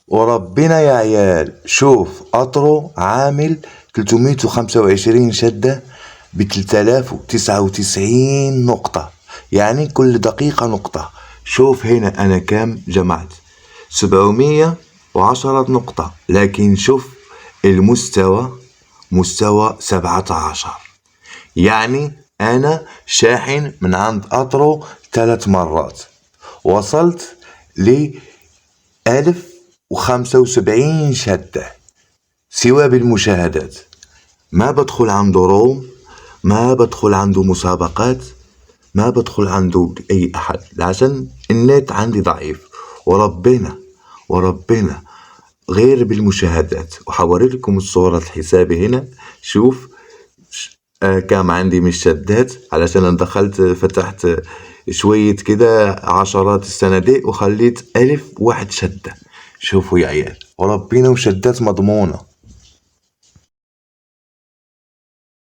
وربنا يا عيال شوف قطره عامل 325 شدة ب3099 نقطة، يعني كل دقيقة نقطة. شوف هنا أنا كام جمعت، 710 نقطة، لكن شوف المستوى مستوى 17، يعني أنا شاحن من عند قطره 3 مرات، وصلت ل1075 شدة سوى بالمشاهدات. ما بدخل عنده روم، ما بدخل عنده مسابقات، ما بدخل عنده أي أحد، عشان النت عندي ضعيف. وربنا غير بالمشاهدات. وحوري لكم الصورة حسابي هنا. شوف كام عندي من الشدات، علشان انا دخلت فتحت شوية كده عشرات الصناديق وخليت 1001 شدة. شوفوا يا عيال وربنا وشدات مضمونة.